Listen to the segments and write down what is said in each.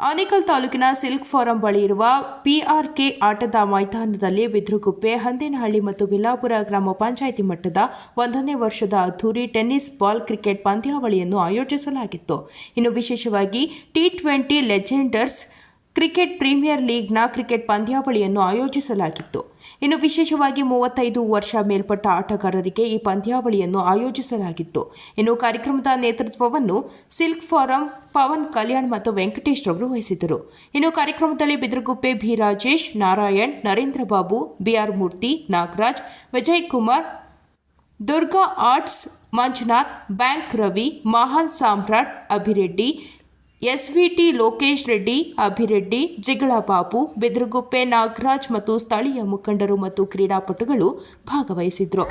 ಆನೇಕಲ್ ತಾಲೂಕಿನ silk form ಬಳಿ ಇರುವ PRK ಆಟದ ಮೈದಾನದಲ್ಲಿ ಬಿದ್ರುಗುಪ್ಪೆ, ಹಂದೇನಹಳ್ಳಿ ಮತ್ತು ಬಿಲಾಪುರ ಗ್ರಾಮ ಪಂಚಾಯಿತಿ ಮಟ್ಟದ 1ನೇ ವರ್ಷದ ಅದ್ದೂರಿ ಟೆನ್ನಿಸ್ ಬಾಲ್ ಕ್ರಿಕೆಟ್ ಪಂದ್ಯಾವಳಿಯನ್ನು ಆಯೋಜಿಸಲಾಗಿತ್ತು. ಇನ್ನು ವಿಶೇಷವಾಗಿ T20 ಲೆಜೆಂಡರ್ಸ್ ಕ್ರಿಕೆಟ್ ಪ್ರೀಮಿಯರ್ ಲೀಗ್ನ ಕ್ರಿಕೆಟ್ ಪಂದ್ಯಾವಳಿಯನ್ನು ಆಯೋಜಿಸಲಾಗಿತ್ತು. ಇನ್ನು ವಿಶೇಷವಾಗಿ 35 ವರ್ಷ ಮೇಲ್ಪಟ್ಟ ಆಟಗಾರರಿಗೆ ಈ ಪಂದ್ಯಾವಳಿಯನ್ನು ಆಯೋಜಿಸಲಾಗಿತ್ತು. ಇನ್ನು ಕಾರ್ಯಕ್ರಮದ ನೇತೃತ್ವವನ್ನು ಸಿಲ್ಕ್ ಫಾರಂ ಪವನ್ ಕಲ್ಯಾಣ್ ಮತ್ತು ವೆಂಕಟೇಶ್ ರವರು ವಹಿಸಿದರು. ಇನ್ನು ಕಾರ್ಯಕ್ರಮದಲ್ಲಿ ಬಿದ್ರುಗುಪ್ಪೆ ಬಿ ರಾಜೇಶ್, ನಾರಾಯಣ್, ನರೇಂದ್ರ ಬಾಬು, BR ಮೂರ್ತಿ, ನಾಗರಾಜ್, ವಿಜಯ್ ಕುಮಾರ್, ದುರ್ಗಾ ಆರ್ಟ್ಸ್ ಮಂಜುನಾಥ್, ಬ್ಯಾಂಕ್ ರವಿ, ಮಹಾನ್ ಸಾಮ್ರಾಟ್ ಅಭಿರೆಡ್ಡಿ, SVT ಲೋಕೇಶ್ ರೆಡ್ಡಿ ಅಭಿರೆಡ್ಡಿ, ಜಿಗಳ ಬಾಬು, ಬಿದ್ರುಗುಪ್ಪೆ ನಾಗರಾಜ್ ಮತ್ತು ಸ್ಥಳೀಯ ಮುಖಂಡರು ಮತ್ತು ಕ್ರೀಡಾಪಟುಗಳು ಭಾಗವಹಿಸಿದ್ರು.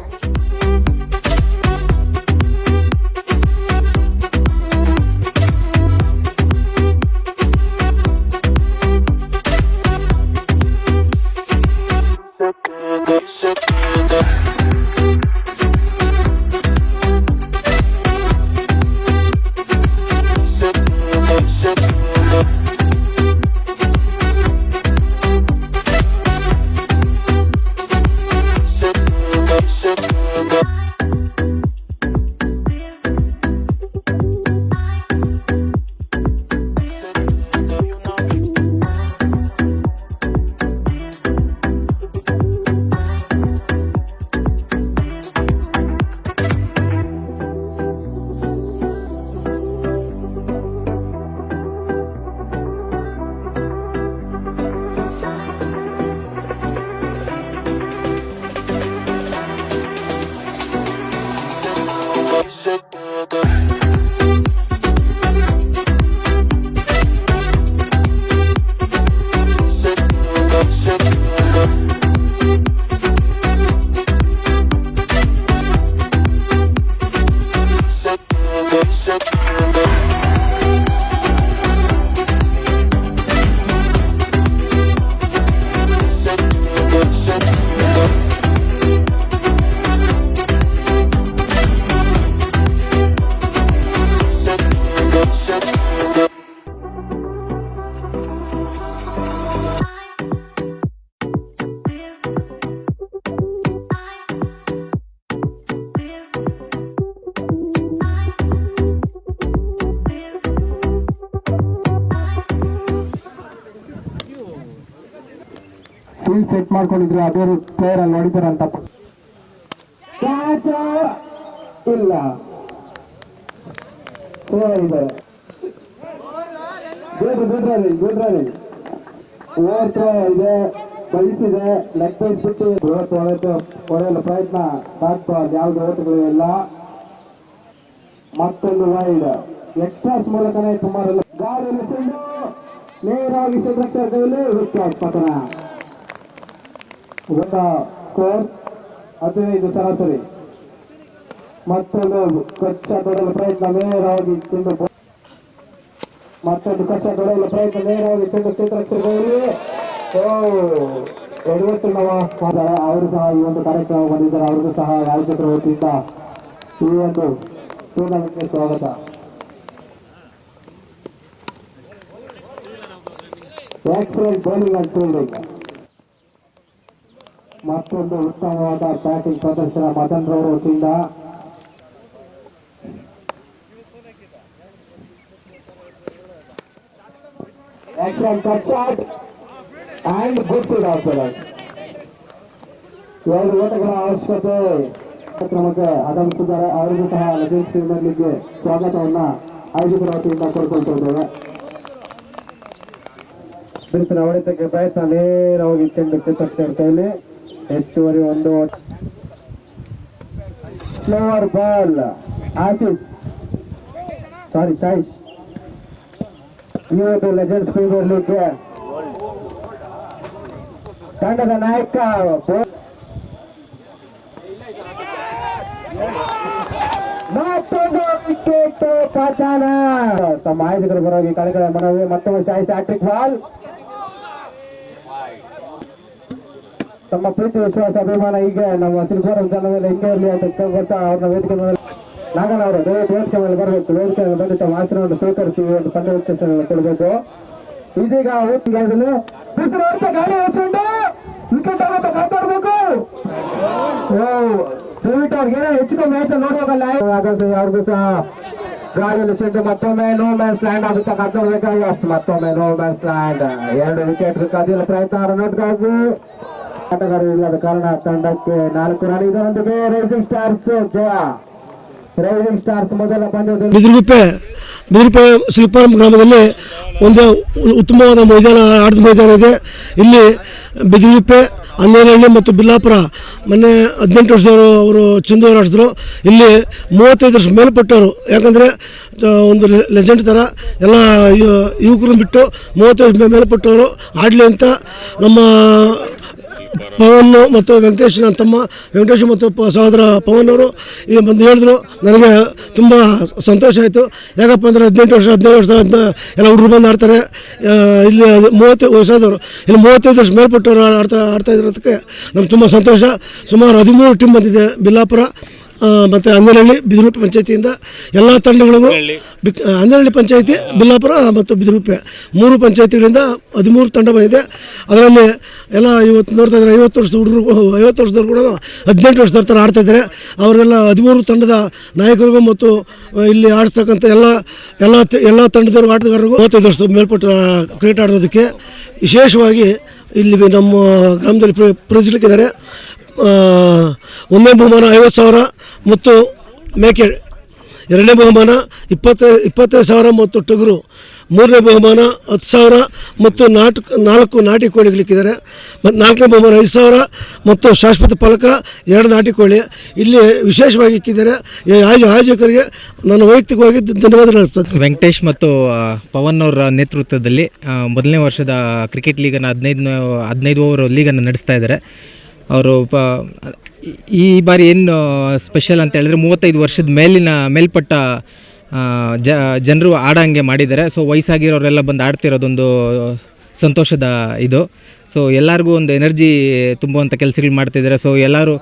ಸೆಟ್ ಮಾಡ್ಕೊಂಡಿದ್ರು, ಅದೇ ಪ್ಲೇಯರ್ ಅಲ್ಲಿ ನೋಡಿದಾರೆ ಅಂತ ಇಲ್ಲ ಇದೆ, ಬಯಸಿದೆ, ಲೆಗ್ ಬಯಸ್ಬಿಟ್ಟು ಹೊಡೆಯಲು ಪ್ರಯತ್ನ ಆಗ್ತಾ ಯಾವ್ದು ಓಟಗಳು ಇಲ್ಲ. ಮತ್ತೊಂದು ವೈಡ್ ಎಕ್ಸ್ಪ್ರೆಸ್ ಮೂಲಕನೇ ಸುಮಾರು ಗಾಳಿಯಲ್ಲಿ ಚೆಂಡು ನೇರವಾಗಿ ಕ್ಷೇತ್ರಕ್ಷರ ಕೈಯಲ್ಲಿ ವಿಕೆಟ್ ಪತನ. ಒಂದು ಸ್ಕೋರ್ 15 ಸರಾಸರಿ. ಮತ್ತೊಂದು ಕಚ್ಚಾ ತೊಡಲು ಪ್ರಯತ್ನ ನೇರವಾಗಿ ಚೆಂಡು, ಮತ್ತೊಂದು ಕಚ್ಚಾ ತೊಡಲು ಪ್ರಯತ್ನ ನೇರವಾಗಿ ಚೆಂಡು ಕ್ಷೇತ್ರಕ್ಷರದಲ್ಲಿ. ಎಡವಟ್ಟು ಅವರು ಸಹ ಈ ಒಂದು ಕಾರ್ಯಕ್ರಮ ಬಂದಿದ್ದಾರೆ. ಅವ್ರಿಗೂ ಸಹ ಆಯೋಜಕರ ವತಿಯಿಂದ ಈ ಒಂದು ಟೂರ್ನಮೆಂಟ್ಗೆ ಸ್ವಾಗತ. Excellent bowling and fielding. ಮತ್ತೊಂದು ಉತ್ತಮವಾದ ಬ್ಯಾಟಿಂಗ್ ಪ್ರದರ್ಶನ ಮದನ್ ರವರ ವತಿಯಿಂದ. Excellent cut shot and good field also. 2 ಓಟಗಳ ಅವಶ್ಯಕತೆ ಕಾರ್ಯಕ್ರಮಕ್ಕೆ ಆಗಮಿಸಿದ್ದಾರೆ. ಅವರಿಗೂ ಸಹ ಲೆಜೆಂಡ್ಸ್ ಪ್ರೀಮಿಯರ್ ಲೀಗ್ಗೆ ಸ್ವಾಗತವನ್ನ ಆಯೋಜಕರ ವತಿಯಿಂದ ಕೋರ್ಕೊಳ್ತಾ ಇದ್ದೇವೆ. ಬಿರುಸಿನ ಹೊಡೆತಕ್ಕೆ ಪ್ರಯತ್ನ ನೇರವಾಗಿ ಚೆಂಡು ಕ್ಷೇತ್ರಕ್ಷರ ಕೈಯಲ್ಲಿ. ಹೆಚ್ಚುವರಿ ಒಂದು ಸ್ಲೋವರ್ ಬಾಲ್. ಸಾಯಿಶ್ ಇವತ್ತು ಲೆಜೆಂಡ್ಸ್ ಪ್ರೀಮಿಯರ್ ಲೀಗ್ ತಂಡದ ನಾಯಕ. ಮತ್ತೊಂದು ವಿಕೆಟ್ ಪತನ. ತಮ್ಮ ಆಯೋಜಕರ ಪರವಾಗಿ ಕಳೆಗಳ ಮನವಿ. ಮತ್ತೊಮ್ಮೆ ಸಾಯಿಶ್ ಹ್ಯಾಟ್ರಿಕ್ ಬಾಲ್. ತಮ್ಮ ಪ್ರೀತಿ ವಿಶ್ವಾಸ ಅಭಿಮಾನ ಈಗ ನಮ್ಮ ಸಿಲ್ಕೋರ ಜನರಲ್ಲಿ ಹಿಂಗೆ ಇರಲಿ ಅಂತ ಕೇಳ್ಕೊಳ್ತಾ ಅವ್ರನ್ನ ವೇದಿಕೆ ಮೇಲೆ ನಾಗಣ್ಣ ಅವರು ವೇದಿಕೆ ಮೇಲೆ ಬರಬೇಕು. ವೇದಿಕೆ ಮೇಲೆ ಬಂದು ತಮ್ಮ ಆಶೀರ್ವಾದ ಸ್ವೀಕರಿಸಿ ಒಂದು ಪಂದ್ಯ ವೀಕ್ಷಣೆ ಕೊಡಬೇಕು. ಇದೀಗ ಊಟಗಾರದಲ್ಲಿ ಗಾಳಿ ಹಚ್ಚಿಕೊಂಡು ವಿಕೆಟ್ ಆಗುತ್ತೆ ಕಾಪಾಡಬೇಕು. ದಯವಿಟ್ಟು ಅವ್ರಿಗೆ ಹೆಚ್ಚಿನ ಮ್ಯಾಚ್ ನೋಡ್ಬೇಕಲ್ಲ ಅವ್ರಿಗೂ ಸಹ ಗಾಳಿಯಲ್ಲಿ ಚೆಂಡು ಮತ್ತೊಮ್ಮೆ ನೋ ಮ್ಯಾನ್ಸ್ ಲ್ಯಾಂಡ್ ಆಗುತ್ತೆ ಕಾಪಾಡಬೇಕಾಗಿ ಮತ್ತೊಮ್ಮೆ ನೋ ಮ್ಯಾನ್ಸ್ ಲ್ಯಾಂಡ್ 2 ವಿಕೆಟ್ ಕದಿಯಲು ಪ್ರಯತ್ನ ರನ್ನೌಟ್ಗಾಗಿ ಆಟಗಾರರು ಇಲ್ಲದ ಕಾರಣ ತಂಡಕ್ಕೆ 4 ರನ್. ಇದರೊಂದಿಗೆ ರೈಸಿಂಗ್ ಸ್ಟಾರ್ಸ್ ಜಯ. ರೈಸಿಂಗ್ ಸ್ಟಾರ್ಸ್ ಮೊದಲ ಪಂದ್ಯದಲ್ಲಿ ಬಿದಿರುಗುಪ್ಪೆ ಶಿಲ್ಪಾರಂ ಗ್ರಾಮದಲ್ಲಿ ಒಂದು ಉತ್ತಮವಾದ ಮೈದಾನ ಆಟದ ಮೈದಾನ ಇದೆ. ಇಲ್ಲಿ ಬಿದಿರುಗುಪ್ಪೆ, ಅನ್ನೇನಹಳ್ಳಿ ಮತ್ತು ಬಿಲ್ಲಾಪುರ ಮೊನ್ನೆ 18 ವರ್ಷದವರು ಅವರು ಚಂದೂರು ಆಡಿಸಿದ್ರು. ಇಲ್ಲಿ 35 ವರ್ಷ ಮೇಲ್ಪಟ್ಟವರು, ಯಾಕಂದರೆ ಒಂದು ಲೆಜೆಂಡ್ ಥರ ಎಲ್ಲ ಯುವಕರನ್ನು ಬಿಟ್ಟು 35 ವರ್ಷ ಮೇಲ್ಪಟ್ಟವರು ಆಡಲಿ ಅಂತ ನಮ್ಮ ಪವನ್ ಮತ್ತು ವೆಂಕಟೇಶ್, ನನ್ನ ತಮ್ಮ ವೆಂಕಟೇಶ್ ಮತ್ತು ಸಹೋದರ ಪವನ್ ಅವರು ಈಗ ಬಂದು ಹೇಳಿದ್ರು. ನನಗೆ ತುಂಬ ಸಂತೋಷ ಆಯಿತು. ಯಾಕಪ್ಪ ಅಂದರೆ 18 ವರ್ಷ 15 ವರ್ಷ ಎಲ್ಲ ಹುಡುಗರು ಬಂದು ಆಡ್ತಾರೆ. ಇಲ್ಲಿ 30 ವಯಸ್ಸಾದವರು ಇಲ್ಲಿ 35 ವರ್ಷ ಮೇಲ್ಪಟ್ಟವರು ಆಡ್ತಾ ಇರೋದಕ್ಕೆ ನಮ್ಗೆ ತುಂಬ ಸಂತೋಷ. ಸುಮಾರು 13 ಟೀಮ್ ಬಂದಿದೆ ಬಿಲ್ಲಾಪುರ ಮತ್ತು ಅನ್ನೇನಹಳ್ಳಿ ಬಿದಿರುಗುಪ್ಪೆ ಪಂಚಾಯತಿಯಿಂದ ಎಲ್ಲ ತಂಡಗಳಿಗೂ ಅನ್ನೇನಹಳ್ಳಿ ಪಂಚಾಯತಿ, ಬಿಲ್ಲಾಪುರ ಮತ್ತು ಬಿದಿರುಗುಪ್ಪೆ 3 ಪಂಚಾಯತಿಗಳಿಂದ 13 ತಂಡ ಬಂದಿದೆ. ಅದರಲ್ಲಿ ಎಲ್ಲ ಇವತ್ತು ನೋಡ್ತಾ ಇದ್ದಾರೆ 50 ವರ್ಷದ ಹುಡುಗರು 50 ವರ್ಷದವ್ರು ಕೂಡ 18 ವರ್ಷದ ಥರ ಆಡ್ತಾಯಿದ್ದಾರೆ. ಅವರೆಲ್ಲ 13 ತಂಡದ ನಾಯಕರಿಗೂ ಮತ್ತು ಇಲ್ಲಿ ಆಡಿಸ್ತಕ್ಕಂಥ ಎಲ್ಲ ತಂಡದವ್ರಿಗೂ ಆಟಗಾರರಿಗೂ 35 ವರ್ಷದ ಮೇಲ್ಪಟ್ಟು ಕ್ರಿಕೆಟ್ ಆಡೋದಕ್ಕೆ ವಿಶೇಷವಾಗಿ ಇಲ್ಲಿ ನಮ್ಮ ಗ್ರಾಮದಲ್ಲಿ ಪ್ರಜಲಿಕ್ಕಿದ್ದಾರೆ. 1ನೇ ಬಹುಮಾನ 50,000 ಮತ್ತು ಮೇಕೆ, 2ನೇ ಬಹುಮಾನ 25,000 ಮತ್ತು ಟಗರು, 3ನೇ ಬಹುಮಾನ 10,000 ಮತ್ತು 4 ನಾಟಿ ಕೋಳಿಗಳಿಕ್ಕಿದ್ದಾರೆ. ಮತ್ತು 4ನೇ ಬಹುಮಾನ 5,000 ಮತ್ತು ಶಾಶ್ವತ ಫಲಕ 2 ನಾಟಿ ಕೋಳಿ ಇಲ್ಲಿ ವಿಶೇಷವಾಗಿ ಇಕ್ಕಿದ್ದಾರೆ. ಆಯೋಜಕರಿಗೆ ನಾನು ವೈಯಕ್ತಿಕವಾಗಿ ಧನ್ಯವಾದಗಳು ಹೇಳ್ತೇನೆ. ವೆಂಕಟೇಶ್ ಮತ್ತು ಪವನ್ ಅವರ ನೇತೃತ್ವದಲ್ಲಿ ಮೊದಲನೇ ವರ್ಷದ ಕ್ರಿಕೆಟ್ ಲೀಗನ್ನು 15 ಓವರ್ ಲೀಗನ್ನು ನಡೆಸ್ತಾ ಇದ್ದಾರೆ. ಅವರು ಈ ಬಾರಿ ಏನು ಸ್ಪೆಷಲ್ ಅಂತ ಹೇಳಿದ್ರೆ 35 ವರ್ಷದ ಮೇಲ್ಪಟ್ಟ ಜನರು ಆಡೋಂಗೆ ಮಾಡಿದ್ದಾರೆ. ಸೊ ವಯಸ್ಸಾಗಿರೋರೆಲ್ಲ ಬಂದು ಆಡ್ತಿರೋದೊಂದು ಸಂತೋಷದ ಇದು. ಸೊ ಎಲ್ಲರಿಗೂ ಒಂದು ಎನರ್ಜಿ ತುಂಬುವಂಥ ಕೆಲಸಗಳು ಮಾಡ್ತಿದ್ದಾರೆ. ಸೊ ಎಲ್ಲರೂ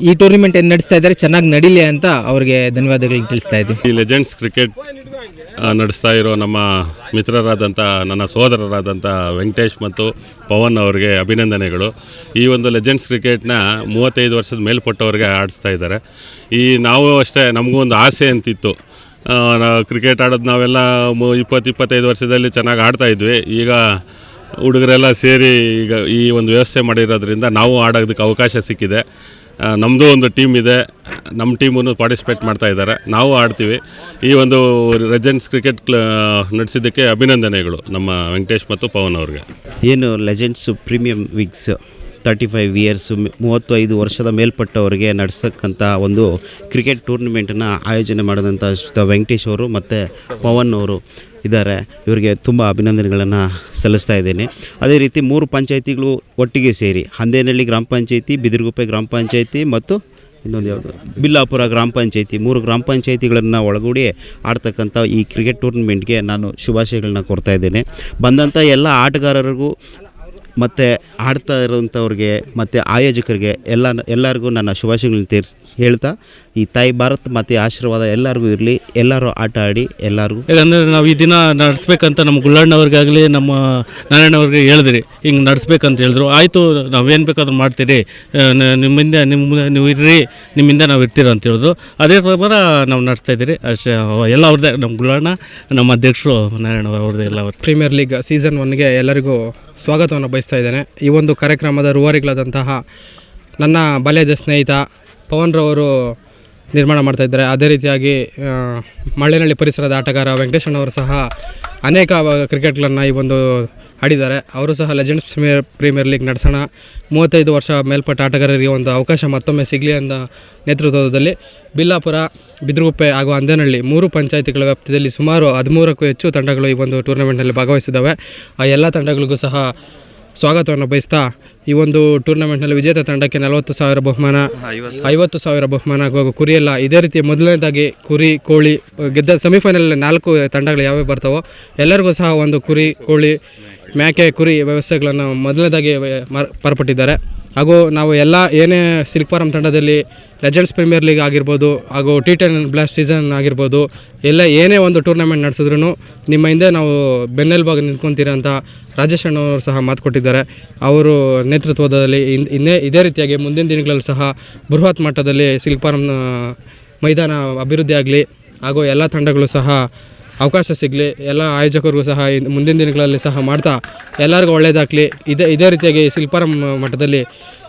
ಈ ಟೂರ್ನಿಮೆಂಟ್ ಏನು ನಡೆಸ್ತಾ ಇದ್ದಾರೆ ಚೆನ್ನಾಗಿ ನಡೀಲಿ ಅಂತ ಅವ್ರಿಗೆ ಧನ್ಯವಾದಗಳನ್ನ ತಿಳಿಸ್ತಾ ಇದ್ದೀವಿ. ಈ ಲೆಜೆಂಡ್ಸ್ ಕ್ರಿಕೆಟ್ ನಡೆಸ್ತಾ ಇರೋ ನಮ್ಮ ಮಿತ್ರರಾದಂಥ ನನ್ನ ಸೋದರರಾದಂಥ ವೆಂಕಟೇಶ್ ಮತ್ತು ಪವನ್ ಅವರಿಗೆ ಅಭಿನಂದನೆಗಳು. ಈ ಒಂದು ಲೆಜೆಂಡ್ಸ್ ಕ್ರಿಕೆಟ್ನ 35 ವರ್ಷದ ಮೇಲ್ಪಟ್ಟವ್ರಿಗೆ ಆಡಿಸ್ತಾ ಇದ್ದಾರೆ. ನಾವು ಅಷ್ಟೇ, ನಮಗೂ ಒಂದು ಆಸೆ ಅಂತಿತ್ತು. ಕ್ರಿಕೆಟ್ ಆಡೋದು ನಾವೆಲ್ಲ 20-25 ವರ್ಷದಲ್ಲಿ ಚೆನ್ನಾಗಿ ಆಡ್ತಾಯಿದ್ವಿ. ಈಗ ಹುಡುಗರೆಲ್ಲ ಸೇರಿ ಈಗ ಈ ಒಂದು ವ್ಯವಸ್ಥೆ ಮಾಡಿರೋದ್ರಿಂದ ನಾವು ಆಡೋದಕ್ಕೆ ಅವಕಾಶ ಸಿಕ್ಕಿದೆ. ನಮ್ಮದು ಒಂದು ಟೀಮ್ ಇದೆ, ನಮ್ಮ ಟೀಮನ್ನು ಪಾರ್ಟಿಸಿಪೇಟ್ ಮಾಡ್ತಾ ಇದ್ದಾರೆ, ನಾವು ಆಡ್ತೀವಿ. ಈ ಒಂದು ಲೆಜೆಂಡ್ಸ್ ಕ್ರಿಕೆಟ್ ನಡೆಸಿದ್ದಕ್ಕೆ ಅಭಿನಂದನೆಗಳು ನಮ್ಮ ವೆಂಕಟೇಶ್ ಮತ್ತು ಪವನ್ ಅವ್ರಿಗೆ. ಏನು ಲೆಜೆಂಡ್ಸ್ ಪ್ರೀಮಿಯಂ ವಿಗ್ಸ್ 35 ಇಯರ್ಸ್ 35 ವರ್ಷದ ಮೇಲ್ಪಟ್ಟವರಿಗೆ ನಡೆಸ್ತಕ್ಕಂಥ ಒಂದು ಕ್ರಿಕೆಟ್ ಟೂರ್ನಿಮೆಂಟನ್ನು ಆಯೋಜನೆ ಮಾಡಿದಂಥ ವೆಂಕಟೇಶ್ ಅವರು ಮತ್ತು ಪವನ್ ಅವರು ಇದ್ದಾರೆ. ಇವರಿಗೆ ತುಂಬ ಅಭಿನಂದನೆಗಳನ್ನು ಸಲ್ಲಿಸ್ತಾ ಇದ್ದೇನೆ. ಅದೇ ರೀತಿ 3 ಪಂಚಾಯಿತಿಗಳು ಒಟ್ಟಿಗೆ ಸೇರಿ ಹಂದೇನಹಳ್ಳಿ ಗ್ರಾಮ ಪಂಚಾಯಿತಿ, ಬಿದಿರುಗುಪ್ಪೆ ಗ್ರಾಮ ಪಂಚಾಯಿತಿ ಮತ್ತು ಇನ್ನೊಂದು ಯಾವುದು ಬಿಲ್ಲಾಪುರ ಗ್ರಾಮ ಪಂಚಾಯಿತಿ 3 ಗ್ರಾಮ ಪಂಚಾಯಿತಿಗಳನ್ನು ಒಳಗೂಡಿ ಆಡ್ತಕ್ಕಂಥ ಈ ಕ್ರಿಕೆಟ್ ಟೂರ್ನಿಮೆಂಟ್ಗೆ ನಾನು ಶುಭಾಶಯಗಳನ್ನ ಕೊಡ್ತಾ ಇದ್ದೇನೆ. ಬಂದಂಥ ಎಲ್ಲ ಆಟಗಾರರಿಗೂ ಮತ್ತು ಆಡ್ತಾ ಇರೋಂಥವ್ರಿಗೆ ಮತ್ತು ಆಯೋಜಕರಿಗೆ ಎಲ್ಲರಿಗೂ ನನ್ನ ಶುಭಾಶಯಗಳನ್ನ ಹೇಳ್ತಾ ಈ ತಾಯಿ ಭಾರತ್ ಮತ್ತು ಆಶೀರ್ವಾದ ಎಲ್ಲರಿಗೂ ಇರಲಿ. ಎಲ್ಲರೂ ಆಟ ಆಡಿ ಎಲ್ಲರಿಗೂ. ಯಾಕಂದರೆ ನಾವು ಈ ದಿನ ನಡೆಸ್ಬೇಕಂತ ನಮ್ಮ ಗುಳ್ಳಣ್ಣವ್ರಿಗಾಗಲಿ ನಮ್ಮ ನಾರಾಯಣವ್ರಿಗೆ ಹೇಳಿದ್ರಿ, ಹಿಂಗೆ ನಡೆಸ್ಬೇಕಂತ ಹೇಳಿದ್ರು. ಆಯಿತು, ನಾವೇನು ಬೇಕಾದ್ರೂ ಮಾಡ್ತೀರಿ, ನಿಮ್ಮಿಂದ ನೀವು ಇರ್ರಿ, ನಿಮ್ಮಿಂದ ನಾವು ಇರ್ತೀರ ಅಂತ ಹೇಳಿದ್ರು. ಅದೇ ಪ್ರಕಾರ ನಾವು ನಡೆಸ್ತಾಯಿದ್ದೀರಿ ಅಷ್ಟೇ. ಎಲ್ಲ ಅವ್ರದ್ದೇ, ನಮ್ಮ ಗುಳ್ಳಣ್ಣ, ನಮ್ಮ ಅಧ್ಯಕ್ಷರು ನಾರಾಯಣವ್ರದ್ದೇ ಎಲ್ಲ. ಪ್ರೀಮಿಯರ್ ಲೀಗ್ ಸೀಸನ್ 1ಗೆ ಎಲ್ಲರಿಗೂ ಸ್ವಾಗತವನ್ನು ಬಯಸ್ತಾ ಇದ್ದೇನೆ. ಈ ಒಂದು ಕಾರ್ಯಕ್ರಮದ ರೂವಾರಿಗಳಾದಂತಹ ನನ್ನ ಬಾಲ್ಯದ ಸ್ನೇಹಿತ ಪವನ್ರವರು ನಿರ್ಮಾಣ ಮಾಡ್ತಾಯಿದ್ದಾರೆ. ಅದೇ ರೀತಿಯಾಗಿ ಮಳ್ಳೆನಹಳ್ಳಿ ಪರಿಸರದ ಆಟಗಾರ ವೆಂಕಟೇಶಣ್ಣವರು ಸಹ ಅನೇಕ ಕ್ರಿಕೆಟ್ಗಳನ್ನು ಈ ಒಂದು ಆಡಿದ್ದಾರೆ. ಅವರು ಸಹ ಲೆಜೆಂಡ್ಸ್ ಪ್ರೀಮಿಯರ್ ಲೀಗ್ ನಡೆಸೋಣ, 35 ವರ್ಷ ಮೇಲ್ಪಟ್ಟ ಆಟಗಾರರಿಗೆ ಒಂದು ಅವಕಾಶ ಮತ್ತೊಮ್ಮೆ ಸಿಗಲಿ ಅಂತ ನೇತೃತ್ವದಲ್ಲಿ ಬಿಲ್ಲಾಪುರ, ಬಿದಿರುಗುಪ್ಪೆ ಹಾಗೂ ಅಂದೇನಹಳ್ಳಿ 3 ಪಂಚಾಯಿತಿಗಳ ವ್ಯಾಪ್ತಿಯಲ್ಲಿ ಸುಮಾರು 13ಕ್ಕೂ ಹೆಚ್ಚು ತಂಡಗಳು ಈ ಒಂದು ಟೂರ್ನಮೆಂಟ್ನಲ್ಲಿ ಭಾಗವಹಿಸಿದ್ದಾವೆ. ಆ ಎಲ್ಲ ತಂಡಗಳಿಗೂ ಸಹ ಸ್ವಾಗತವನ್ನು ಬಯಸ್ತಾ ಈ ಒಂದು ಟೂರ್ನಮೆಂಟ್ನಲ್ಲಿ ವಿಜೇತ ತಂಡಕ್ಕೆ 40,000 ಬಹುಮಾನ, 50,000 ಬಹುಮಾನ ಹಾಗೂ ಕುರಿಯೆಲ್ಲ ಇದೇ ರೀತಿ ಮೊದಲನೇದಾಗಿ ಕುರಿ, ಕೋಳಿ ಗೆದ್ದ ಸೆಮಿಫೈನಲ್ 4 ತಂಡಗಳು ಯಾವ್ಯಾವ ಬರ್ತಾವೋ ಎಲ್ಲರಿಗೂ ಸಹ ಒಂದು ಕುರಿ, ಕೋಳಿ, ಮೇಕೆ, ಕುರಿ ವ್ಯವಸ್ಥೆಗಳನ್ನು ಮೊದಲನೇದಾಗಿ ಮಾರ್ಪಟ್ಟಿದ್ದಾರೆ. ಹಾಗೂ ನಾವು ಎಲ್ಲ ಏನೇ ಸಿಲ್ಕ್ ಫಾರಂ ತಂಡದಲ್ಲಿ ಲೆಜೆಂಡ್ಸ್ ಪ್ರೀಮಿಯರ್ ಲೀಗ್ ಆಗಿರ್ಬೋದು ಹಾಗೂ T10 ಬ್ಲಾಸ್ಟ್ ಸೀಸನ್ ಆಗಿರ್ಬೋದು, ಎಲ್ಲ ಏನೇ ಒಂದು ಟೂರ್ನಮೆಂಟ್ ನಡೆಸಿದ್ರು ನಿಮ್ಮ ಹಿಂದೆ ನಾವು ಬೆನ್ನೆಲುಬಾಗಿ ನಿಂತ್ಕೊತೀರ ಅಂತ ರಾಜೇಶ್ ಅಣ್ಣವರು ಸಹ ಮಾತು ಕೊಟ್ಟಿದ್ದಾರೆ. ಅವರು ನೇತೃತ್ವದಲ್ಲಿ ಇದೇ ರೀತಿಯಾಗಿ ಮುಂದಿನ ದಿನಗಳಲ್ಲಿ ಸಹ ಬೃಹತ್ ಮಟ್ಟದಲ್ಲಿ ಸಿಲ್ಕ್ ಫಾರಂ ಮೈದಾನ ಅಭಿವೃದ್ಧಿ ಆಗಲಿ ಹಾಗೂ ಎಲ್ಲ ತಂಡಗಳು ಸಹ ಅವಕಾಶ ಸಿಗಲಿ, ಎಲ್ಲ ಆಯೋಜಕರಿಗೂ ಸಹ ಮುಂದಿನ ದಿನಗಳಲ್ಲಿ ಸಹ ಮಾಡ್ತಾ ಎಲ್ಲರಿಗೂ ಒಳ್ಳೆಯದಾಗಲಿ. ಇದೇ ರೀತಿಯಾಗಿ ಸಿಲ್ಕ್ ಫಾರಂ ಮಟ್ಟದಲ್ಲಿ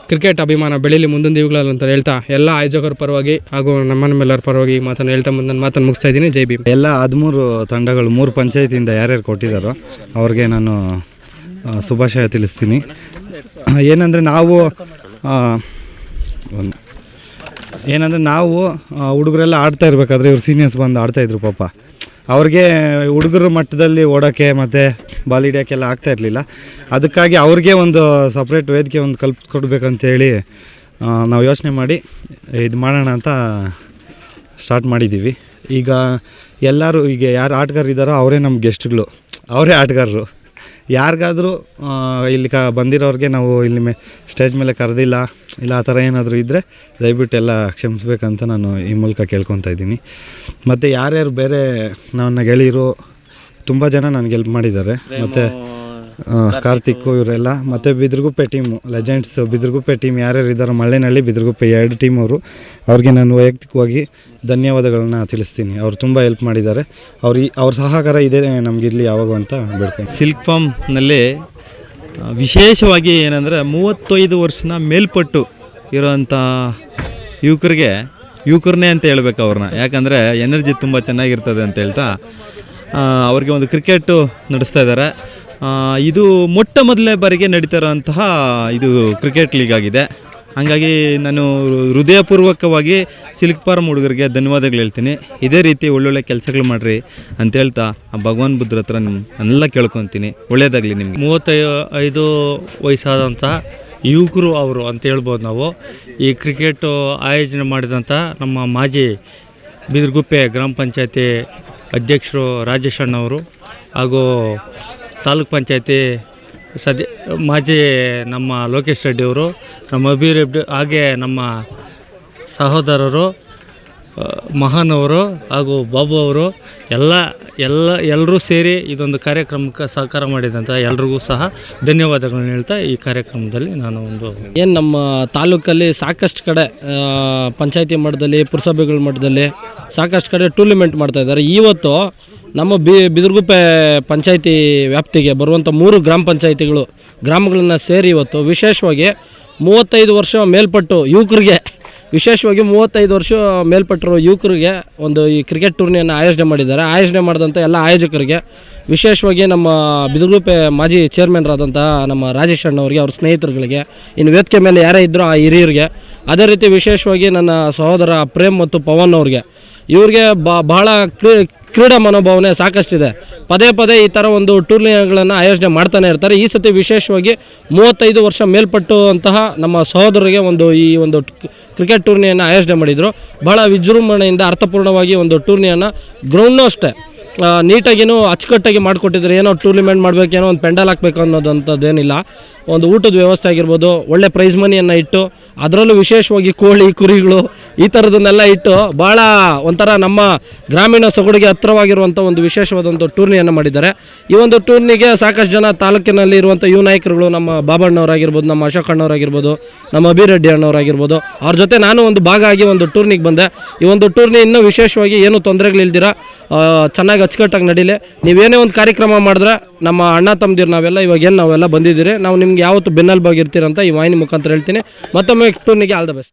ಕ್ರಿಕೆಟ್ ಅಭಿಮಾನ ಬೆಳೀಲಿ ಮುಂದಿನ ದಿನಗಳಲ್ಲಿ ಅಂತ ಹೇಳ್ತಾ ಎಲ್ಲ ಆಯೋಜಕರ ಪರವಾಗಿ ಹಾಗೂ ನಮ್ಮೆಲ್ಲರ ಪರವಾಗಿ ಮಾತನ್ನು ಹೇಳ್ತಾ ನನ್ನ ಮಾತನ್ನು ಮುಗಿಸ್ತಾ ಇದ್ದೀನಿ. ಜೈ ಭೀಮ್. ಎಲ್ಲ 13 ತಂಡಗಳು 3 ಪಂಚಾಯತಿಯಿಂದ ಯಾರ್ಯಾರು ಕೊಟ್ಟಿದ್ದಾರೋ ಅವ್ರಿಗೆ ನಾನು ಶುಭಾಶಯ ತಿಳಿಸ್ತೀನಿ. ಏನಂದರೆ ನಾವು ಹುಡುಗರೆಲ್ಲ ಆಡ್ತಾ ಇರಬೇಕಾದ್ರೆ ಇವ್ರು ಸೀನಿಯರ್ಸ್ ಬಂದು ಆಡ್ತಾಯಿದ್ರು. ಪಾಪ ಅವ್ರಿಗೆ ಹುಡುಗರ ಮಟ್ಟದಲ್ಲಿ ಓಡೋಕ್ಕೆ ಮತ್ತು ಬಾಲ್ ಹಿಡಿಯೋಕ್ಕೆಲ್ಲ ಆಗ್ತಾ ಇರಲಿಲ್ಲ. ಅದಕ್ಕಾಗಿ ಅವ್ರಿಗೆ ಒಂದು ಸಪ್ರೇಟ್ ವೇದಿಕೆ ಒಂದು ಕಲ್ಪಿಸ್ಕೊಡ್ಬೇಕಂತೇಳಿ ನಾವು ಯೋಚನೆ ಮಾಡಿ ಇದು ಮಾಡೋಣ ಅಂತ ಸ್ಟಾರ್ಟ್ ಮಾಡಿದ್ದೀವಿ. ಈಗ ಎಲ್ಲರೂ ಈಗ ಯಾರು ಆಟಗಾರರಿದ್ದಾರೋ ಅವರೇ ನಮ್ಮ ಗೆಸ್ಟ್ಗಳು, ಅವರೇ ಆಟಗಾರರು. ಯಾರಿಗಾದರೂ ಇಲ್ಲಿ ಬಂದಿರೋರಿಗೆ ನಾವು ಇಲ್ಲಿ ಸ್ಟೇಜ್ ಮೇಲೆ ಕರೆದಿಲ್ಲ, ಇಲ್ಲ ಆ ಥರ ಏನಾದರೂ ಇದ್ದರೆ ದಯವಿಟ್ಟು ಎಲ್ಲ ಕ್ಷಮಿಸ್ಬೇಕಂತ ನಾನು ಈ ಮೂಲಕ ಕೇಳ್ಕೊತಾ ಇದ್ದೀನಿ. ಮತ್ತು ಯಾರ್ಯಾರು ಬೇರೆ ನನ್ನ ಗೆಳೆಯರು ತುಂಬ ಜನ ನನಗೆ ಹೆಲ್ಪ್ ಮಾಡಿದ್ದಾರೆ, ಮತ್ತು ಕಾರ್ತಿಕ್ ಇವರೆಲ್ಲ, ಮತ್ತು ಬಿದ್ರಗುಪ್ಪೆ ಟೀಮು ಲೆಜೆಂಡ್ಸ್ ಬಿದ್ರಗುಪ್ಪೆ ಟೀಮ್ ಯಾರ್ಯಾರು ಇದ್ದಾರೋ ಮಳ್ಳೆನಹಳ್ಳಿ ಬಿದ್ರಗುಪ್ಪೆ 2 ಟೀಮ್ ಅವ್ರಿಗೆ ನಾನು ವೈಯಕ್ತಿಕವಾಗಿ ಧನ್ಯವಾದಗಳನ್ನ ತಿಳಿಸ್ತೀನಿ. ಅವ್ರು ತುಂಬ ಹೆಲ್ಪ್ ಮಾಡಿದ್ದಾರೆ. ಅವ್ರ ಸಹಕಾರ ಇದೆ ನಮಗಿರಲಿ ಯಾವಾಗ ಅಂತ ಬೇಡ್ತೀನಿ. ಸಿಲ್ಕ್ ಫಾರ್ಮ್ನಲ್ಲಿ ವಿಶೇಷವಾಗಿ ಏನಂದರೆ 35 ವರ್ಷನ ಮೇಲ್ಪಟ್ಟು ಇರೋವಂಥ ಯುವಕರನ್ನೇ ಅಂತ ಹೇಳ್ಬೇಕು ಅವ್ರನ್ನ. ಯಾಕಂದರೆ ಎನರ್ಜಿ ತುಂಬ ಚೆನ್ನಾಗಿರ್ತದೆ ಅಂತ ಹೇಳ್ತಾ ಅವ್ರಿಗೆ ಒಂದು ಕ್ರಿಕೆಟು ನಡೆಸ್ತಾ ಇದ್ದಾರೆ. ಇದು ಮೊಟ್ಟ ಮೊದಲನೇ ಬಾರಿಗೆ ನಡೀತಾ ಇರೋಂತಹ ಇದು ಕ್ರಿಕೆಟ್ ಲೀಗ್ ಆಗಿದೆ. ಹಾಗಾಗಿ ನಾನು ಹೃದಯಪೂರ್ವಕವಾಗಿ ಸಿಲ್ಕ್ ಫಾರ್ಮ್ ಹುಡುಗರಿಗೆ ಧನ್ಯವಾದಗಳು ಹೇಳ್ತೀನಿ. ಇದೇ ರೀತಿ ಒಳ್ಳೊಳ್ಳೆ ಕೆಲಸಗಳು ಮಾಡಿರಿ ಅಂತ ಹೇಳ್ತಾ ಭಗವಾನ್ ಬುದ್ಧರ ಹತ್ರ ಎಲ್ಲ ಕೇಳ್ಕೊತೀನಿ. ಒಳ್ಳೆಯದಾಗಲಿ ನಿಮಗೆ. 35 ವಯಸ್ಸಾದಂಥ ಯುವಕರು ಅವರು ಅಂತ ಹೇಳ್ಬೋದು ನಾವು. ಈ ಕ್ರಿಕೆಟು ಆಯೋಜನೆ ಮಾಡಿದಂಥ ನಮ್ಮ ಮಾಜಿ ಬಿದ್ರಗುಪ್ಪೆ ಗ್ರಾಮ ಪಂಚಾಯತಿ ಅಧ್ಯಕ್ಷರು ರಾಜೇಶ್ ಅಣ್ಣವರು ಹಾಗೂ ತಾಲೂಕ್ ಪಂಚಾಯತಿ ಮಾಜಿ ನಮ್ಮ ಲೋಕೇಶ್ ರೆಡ್ಡಿ ಅವರು, ನಮ್ಮ ಅಭಿವೃದ್ಧಿ ಹಾಗೆ ನಮ್ಮ ಸಹೋದರರು ಮಹಾನ್ ಅವರು ಹಾಗೂ ಬಾಬು ಅವರು ಎಲ್ಲರೂ ಸೇರಿ ಇದೊಂದು ಕಾರ್ಯಕ್ರಮಕ್ಕೆ ಸಹಕಾರ ಮಾಡಿದಂಥ ಎಲ್ರಿಗೂ ಸಹ ಧನ್ಯವಾದಗಳನ್ನು ಹೇಳ್ತಾ ಈ ಕಾರ್ಯಕ್ರಮದಲ್ಲಿ ನಾನು ಏನು ನಮ್ಮ ತಾಲೂಕಲ್ಲಿ ಸಾಕಷ್ಟು ಕಡೆ ಪಂಚಾಯತಿ ಮಟ್ಟದಲ್ಲಿ ಪುರಸಭೆಗಳ ಮಟ್ಟದಲ್ಲಿ ಸಾಕಷ್ಟು ಕಡೆ ಟೂರ್ನಿಮೆಂಟ್ ಮಾಡ್ತಾಯಿದ್ದಾರೆ. ಇವತ್ತು ನಮ್ಮ ಬಿದ್ರಗುಪ್ಪೆ ಪಂಚಾಯತಿ ವ್ಯಾಪ್ತಿಗೆ ಬರುವಂಥ 3 ಗ್ರಾಮ ಪಂಚಾಯತಿಗಳು ಗ್ರಾಮಗಳನ್ನು ಸೇರಿ ಇವತ್ತು ವಿಶೇಷವಾಗಿ 35 ವರ್ಷ ಮೇಲ್ಪಟ್ಟು ಯುವಕರಿಗೆ, ವಿಶೇಷವಾಗಿ 35 ವರ್ಷ ಮೇಲ್ಪಟ್ಟಿರೋ ಯುವಕರಿಗೆ ಒಂದು ಈ ಕ್ರಿಕೆಟ್ ಟೂರ್ನಿಯನ್ನು ಆಯೋಜನೆ ಮಾಡಿದ್ದಾರೆ. ಆಯೋಜನೆ ಮಾಡಿದಂಥ ಎಲ್ಲ ಆಯೋಜಕರಿಗೆ, ವಿಶೇಷವಾಗಿ ನಮ್ಮ ಬಿದ್ರಗುಪ್ಪೆ ಮಾಜಿ ಚೇರ್ಮನ್ರಾದಂಥ ನಮ್ಮ ರಾಜೇಶ್ ಅಣ್ಣವ್ರಿಗೆ, ಅವ್ರ ಸ್ನೇಹಿತರುಗಳಿಗೆ, ಇನ್ನು ವೇದಿಕೆ ಮೇಲೆ ಯಾರೇ ಇದ್ದರೂ ಆ ಹಿರಿಯರಿಗೆ, ಅದೇ ರೀತಿ ವಿಶೇಷವಾಗಿ ನನ್ನ ಸಹೋದರ ಪ್ರೇಮ್ ಮತ್ತು ಪವನ್ ಅವ್ರಿಗೆ, ಇವ್ರಿಗೆ ಬಹಳ ಕ್ರೀಡಾ ಮನೋಭಾವನೆ ಸಾಕಷ್ಟಿದೆ. ಪದೇ ಈ ಥರ ಒಂದು ಟೂರ್ನಿಗಳನ್ನು ಆಯೋಜನೆ ಮಾಡ್ತಾನೆ ಇರ್ತಾರೆ. ಈ ಸತಿ ವಿಶೇಷವಾಗಿ 35 ವರ್ಷ ಮೇಲ್ಪಟ್ಟು ಅಂತಹ ನಮ್ಮ ಸಹೋದರರಿಗೆ ಈ ಒಂದು ಕ್ರಿಕೆಟ್ ಟೂರ್ನಿಯನ್ನು ಆಯೋಜನೆ ಮಾಡಿದರು. ಬಹಳ ವಿಜೃಂಭಣೆಯಿಂದ ಅರ್ಥಪೂರ್ಣವಾಗಿ ಒಂದು ಟೂರ್ನಿಯನ್ನು ಗ್ರೌಂಡ್ನೂ ಅಷ್ಟೇ ನೀಟಾಗಿನೂ ಅಚ್ಚುಕಟ್ಟಾಗಿ ಮಾಡಿಕೊಟ್ಟಿದ್ದಾರೆ. ಏನೋ ಟೂರ್ನಿಮೆಂಟ್ ಮಾಡಬೇಕು, ಏನೋ ಒಂದು ಪೆಂಡಲ್ ಹಾಕಬೇಕು ಅನ್ನೋದಂಥದ್ದೇನಿಲ್ಲ. ಒಂದು ಊಟದ ವ್ಯವಸ್ಥೆ ಆಗಿರ್ಬೋದು, ಒಳ್ಳೆ ಪ್ರೈಸ್ ಮನಿಯನ್ನು ಇಟ್ಟು, ಅದರಲ್ಲೂ ವಿಶೇಷವಾಗಿ ಕೋಳಿ ಕುರಿಗಳು ಈ ಥರದನ್ನೆಲ್ಲ ಇಟ್ಟು ಭಾಳ ಒಂಥರ ನಮ್ಮ ಗ್ರಾಮೀಣ ಸೊಗಡಿಗೆ ಹತ್ತಿರವಾಗಿರುವಂಥ ಒಂದು ವಿಶೇಷವಾದಂಥ ಟೂರ್ನಿಯನ್ನು ಮಾಡಿದ್ದಾರೆ. ಈ ಒಂದು ಟೂರ್ನಿಗೆ ಸಾಕಷ್ಟು ಜನ ತಾಲೂಕಿನಲ್ಲಿ ಇರುವಂಥ ಯುವ ನಾಯಕರುಗಳು, ನಮ್ಮ ಬಾಬಣ್ಣವರಾಗಿರ್ಬೋದು, ನಮ್ಮ ಅಶೋಕ್ ಅಣ್ಣವರಾಗಿರ್ಬೋದು, ನಮ್ಮ ಅಭಿರೆಡ್ಡಿ ಅಣ್ಣವರಾಗಿರ್ಬೋದು, ಅವ್ರ ಜೊತೆ ನಾನು ಒಂದು ಭಾಗ ಆಗಿ ಒಂದು ಟೂರ್ನಿಗೆ ಬಂದೆ. ಈ ಒಂದು ಟೂರ್ನಿ ಇನ್ನೂ ವಿಶೇಷವಾಗಿ ಏನೂ ತೊಂದರೆಗಳಿಲ್ದಿರ ಚೆನ್ನಾಗಿ ಅಚ್ಚುಕಟ್ಟಾಗಿ ನಡೀಲಿ. ನೀವೇನೇ ಒಂದು ಕಾರ್ಯಕ್ರಮ ಮಾಡಿದ್ರೆ ನಮ್ಮ ಅಣ್ಣ ತಮ್ಮದಿರು ನಾವೆಲ್ಲ ಬಂದಿದ್ದೀರಿ. ನಾವು ನಿಮ್ಗೆ ಯಾವತ್ತು ಬೆನ್ನೆಲುಬಾಗಿರ್ತೀರಂತ ಈ ವಾಹಿನಿ ಮುಖಾಂತರ ಹೇಳ್ತೀನಿ. ಮತ್ತೊಮ್ಮೆ ಟೂರ್ನಿಗೆ ಆಲ್ ದ ಬೆಸ್ಟ್.